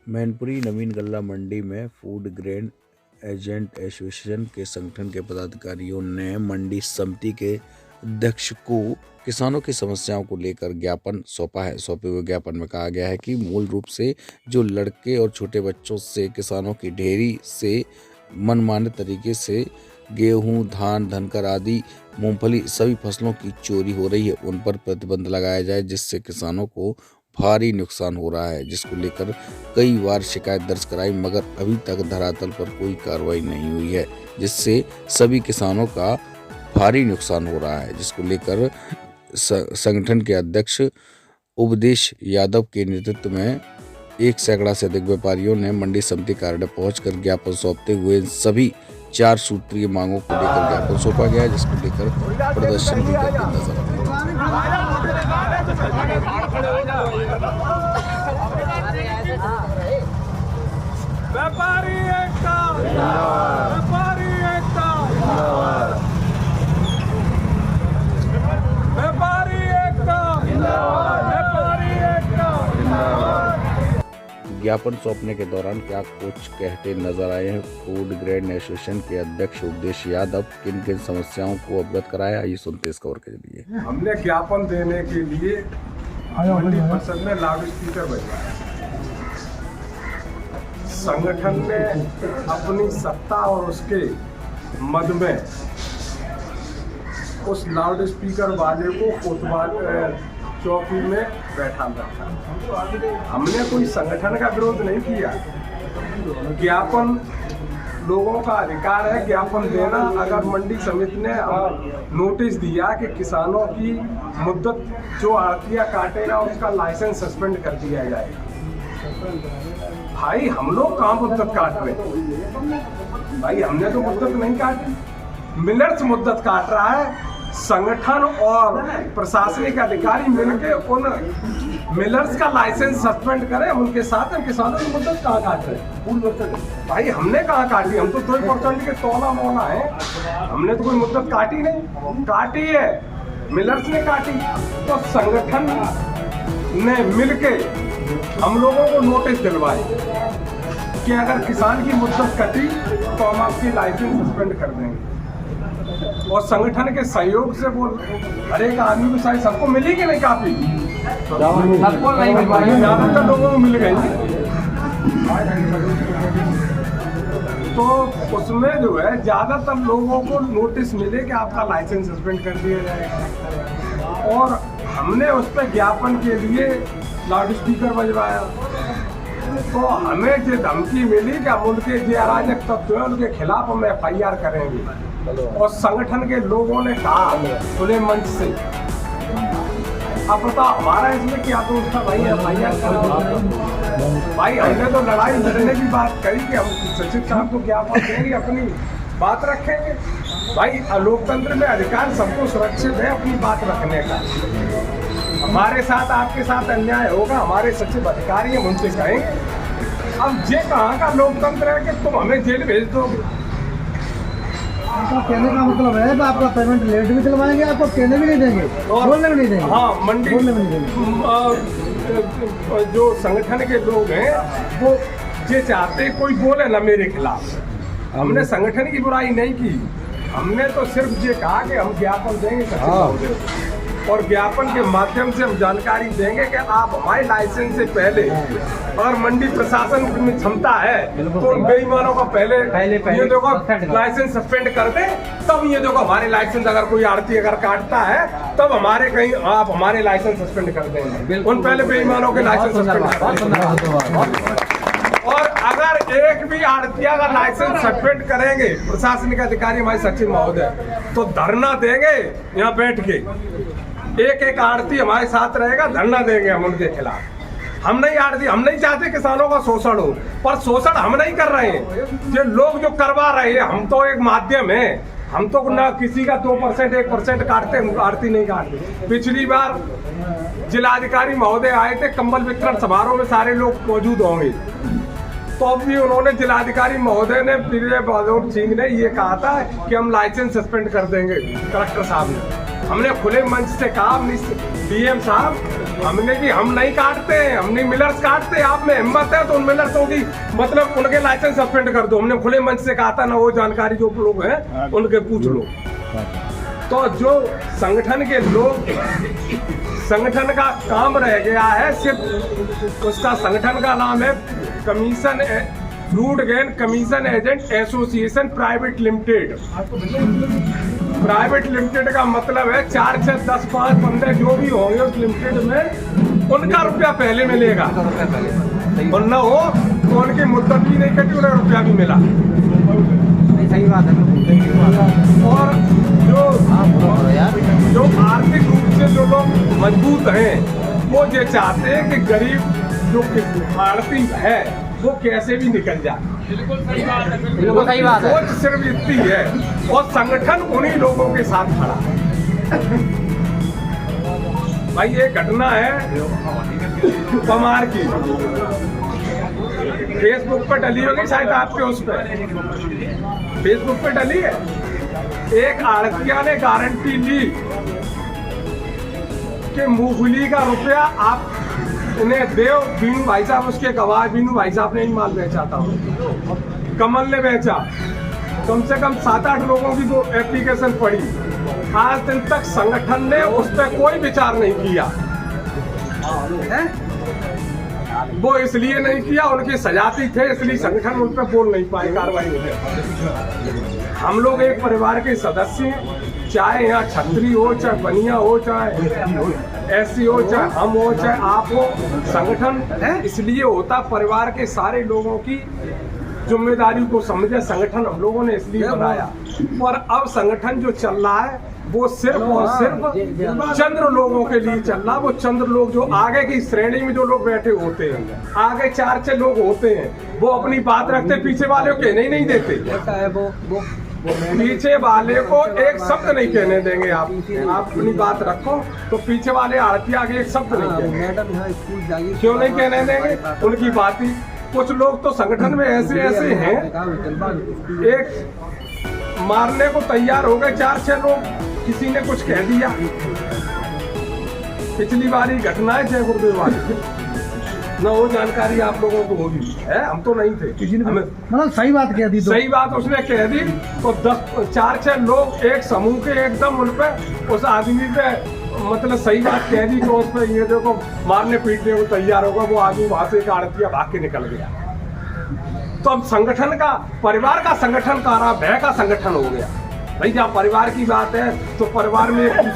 मैनपुरी नवीन गल्ला मंडी में food grain agent association के संगठन के पदाधिकारियों ने मंडी समिति के अध्यक्ष को किसानों की समस्याओं को लेकर ज्ञापन सौंपा है। सौंपे हुए ज्ञापन में कहा गया है कि मूल रूप से जो लड़के और छोटे बच्चों से किसानों की ढेरी से मनमाने तरीके से गेहूं, धान, धनकर आदि मूंगफली सभी फसलों की चोरी हो रही है, उन पर प्रतिबंध लगाया जाए, जिससे किसानों को भारी नुकसान हो रहा है, जिसको लेकर कई बार शिकायत दर्ज कराई मगर अभी तक धरातल पर कोई कार्रवाई नहीं हुई है, जिससे सभी किसानों का भारी नुकसान हो रहा है। जिसको लेकर संगठन के अध्यक्ष उपदेश यादव के नेतृत्व में 1 सैकड़ा से अधिक व्यापारियों ने मंडी समिति कार्यालय पहुंचकर ज्ञापन सौंपते हुए सभी 4 सूत्रीय मांगों को लेकर ज्ञापन सौंपा गया, जिसको लेकर प्रदर्शन भी करके नजर व्यापारी एकता, व्यापारी एकता, व्यापारी एकता, व्यापारी एकता। ज्ञापन सौंपने के दौरान क्या कुछ कहते नजर आए हैं फूड ग्रेन एसोसिएशन के अध्यक्ष उपदेश यादव, किन किन समस्याओं को अवगत कराया, ये सुनते इस खबर के जरिए। हमने ज्ञापन देने के लिए मंडी परिषद में लाउड स्पीकर बजवाया। संगठन ने अपनी सत्ता और उसके मद में उस लाउड स्पीकर वाले को कोतवाल चौकी में बैठा रखा। हमने कोई संगठन का विरोध नहीं किया। ज्ञापन लोगों का अधिकार है ज्ञापन देना। अगर मंडी समिति ने नोटिस दिया कि किसानों की मुद्दत जो आड़तिया काटेगा उसका लाइसेंस सस्पेंड कर दिया जाएगा, भाई हम लोग कहाँ मुद्दत काट रहे हैं? भाई हमने तो मुद्दत नहीं काटी, मिलर्स मुद्दत काट रहा है। संगठन और प्रशासनिक अधिकारी मिलकर उन मिलर्स का लाइसेंस सस्पेंड करें, उनके साथ हम किसानों की मुद्दत कहाँ काट रहे हैं? भाई हमने कहाँ काटी? हम तो 2% के तोला मोला है, हमने तो कोई मुद्दत काटी नहीं। काटी है मिलर्स ने काटी। तो संगठन ने मिलके हम लोगों को नोटिस दिलवाए कि अगर किसान की मुद्दत कटी तो हम आपकी लाइसेंस सस्पेंड कर देंगे। और संगठन के सहयोग से वो हर एक आदमी को शायद सबको मिली कि नहीं काफी, सबको नहीं मिल पाई, ज्यादातर लोगों को मिल गई। तो उसमें जो है ज्यादातर लोगों को नोटिस मिले कि आपका लाइसेंस सस्पेंड कर दिया जाएगा। और हमने उस पर ज्ञापन के लिए लाउड स्पीकर बजवाया। तो हमें जो धमकी मिली कि हम उनके जो अराजक तत्व हैं उनके खिलाफ हम FIR करेंगे। और संगठन के लोगों ने कहा खुले मंच से, अब बताओ हमारा इसमें क्या दोष था भाई? FIR करो भाई। हमने तो लड़ाई लड़ने की बात करी कि हम सचिव साहब को ज्ञापन देंगे, अपनी बात रखेंगे। भाई लोकतंत्र में अधिकार सबको सुरक्षित है अपनी बात रखने का। हमारे साथ आपके साथ अन्याय होगा, हमारे सचिव अधिकारी हम उनसे कहेंगे। अब ये कहाँ का लोकतंत्र है कि तुम हमें जेल भेज दोगे? आपका कहने का मतलब है तो आपका पेमेंट लेट भी दिलवाएंगे, आपको कहने भी नहीं देंगे, बोलने भी नहीं देंगे। हाँ, मंडी बोलने भी नहीं देंगे। जो संगठन के लोग हैं वो ये चाहते कोई बोले ना मेरे खिलाफ। हमने संगठन की बुराई नहीं की, हमने तो सिर्फ ये कहा कि हम ज्ञापन देंगे सचिव महोदय को। और ज्ञापन के माध्यम से हम जानकारी देंगे कि आप हमारे लाइसेंस से पहले अगर मंडी प्रशासन में क्षमता है तो उन बेईमानों का पहले ये देखो लाइसेंस सस्पेंड कर दे, तब ये देखो हमारे लाइसेंस अगर कोई आड़ती अगर काटता है तब हमारे कहीं आप हमारे लाइसेंस सस्पेंड कर देंगे। उन पहले बेईमानों के लाइसेंस सस्पेंड कर। और अगर एक भी आड़तिया का लाइसेंस सस्पेंड करेंगे प्रशासनिक अधिकारी हमारे सचिव महोदय तो धरना देंगे यहाँ बैठ के। एक आड़ती हमारे साथ रहेगा, धरना देंगे हम उनके खिलाफ। हम नहीं आड़ती, हम नहीं चाहते किसानों का शोषण हो, पर शोषण हम नहीं कर रहे हैं। ये लोग जो करवा रहे हैं, हम तो एक माध्यम है। हम तो ना किसी का 2% 1% काटते, आड़ती नहीं काटते। पिछली बार जिलाधिकारी महोदय आए थे, कंबल वितरण समारोह में सारे लोग मौजूद होंगे, तो भी उन्होंने जिलाधिकारी महोदय ने प्रिय बहादुर सिंह ने ये कहा था कि हम लाइसेंस सस्पेंड कर देंगे कलेक्टर साहब ने। हमने खुले मंच से कहा, DM साहब हमने कि हम नहीं काटते हैं, हम नहीं मिलर्स काटते। आप में हिम्मत है तो उन मिलर्सों की मतलब उनके लाइसेंस सस्पेंड कर दो। हमने खुले मंच से कहा था ना, वो जानकारी जो लोग हैं उनके पूछ लो। तो जो संगठन के लोग, संगठन का काम रह गया है सिर्फ उसका, संगठन का नाम है commission fruit grain commission agent association private limited. Private limited का मतलब है 4, 6, 10, 5, 15 जो भी होंगे उस लिमिटेड में उनका रुपया पहले मिलेगा, और न हो तो उनकी मुद्दत भी नहीं कटी, उन्हें रुपया भी मिला। सही बात है। और जो आर्थिक रूप से जो लोग मजबूत हैं वो ये चाहते हैं कि गरीब जो आड़ती है वो कैसे भी निकल जाए। बिल्कुल सही बात है। सोच सिर्फ इतनी है, और संगठन उन्हीं लोगों के साथ खड़ा है। भाई ये घटना है पमार की, फेसबुक पर डली होगी शायद आपके, उस पर फेसबुक पे डली है। एक आड़तिया ने गारंटी ली कि मूंगफली का रुपया आप उन्हें देव। बीनू भाई साहब उसके गवाह, बीनू भाई साहब ने ही माल बेचा था, कमल ने बेचा। कम से कम 7-8 लोगों की जो एप्लीकेशन पड़ी, आज दिन तक संगठन ने उस पर कोई विचार नहीं किया है? वो इसलिए नहीं किया, उनके सजाती थे इसलिए संगठन उन पर बोल नहीं पाए, कार्रवाई नहीं। हम लोग एक परिवार के सदस्य हैं, चाहे यहाँ छत्री हो, चाहे बनिया हो, चाहे ऐसी हो, चाहे हम हो, चाहे आप हो। संगठन इसलिए होता परिवार के सारे लोगों की जिम्मेदारी को समझे, संगठन हम लोगों ने इसलिए बनाया। और अब संगठन जो चल रहा है वो सिर्फ और सिर्फ चंद्र लोगों के लिए चल रहा है। वो चंद्र लोग जो आगे की श्रेणी में जो लोग बैठे होते हैं, आगे 4-6 लोग होते हैं, वो अपनी बात रखते, पीछे वाले को कहने ही नहीं देते। पीछे वाले को एक शब्द नहीं कहने देंगे। आप अपनी बात रखो, तो पीछे वाले आड़ती आगे एक शब्द नहीं कहेंगे। क्यों नहीं कहने देंगे? उनकी बात ही। कुछ लोग तो संगठन में ऐसे ऐसे हैं, एक मारने को तैयार हो गए 4-6 लोग, किसी ने कुछ कह दिया। पिछली बारी घटना है जय गुरुदेव वाली, न वो जानकारी आप लोगों को होगी है, हम तो नहीं थे। किसी ने मतलब सही बात कह दी, सही बात उसने कह दी, तो 4-6 लोग एक समूह के एकदम उन पे, उस आदमी पे मतलब सही बात कह दी, तो उस पर ये देखो मारने पीटने को तैयार होगा। वो आदमी वहां से एक आड़तिया भाग के निकल गया। तो अब संगठन का, परिवार का संगठन का, भय का संगठन हो गया। भाई जहाँ परिवार की बात है तो परिवार में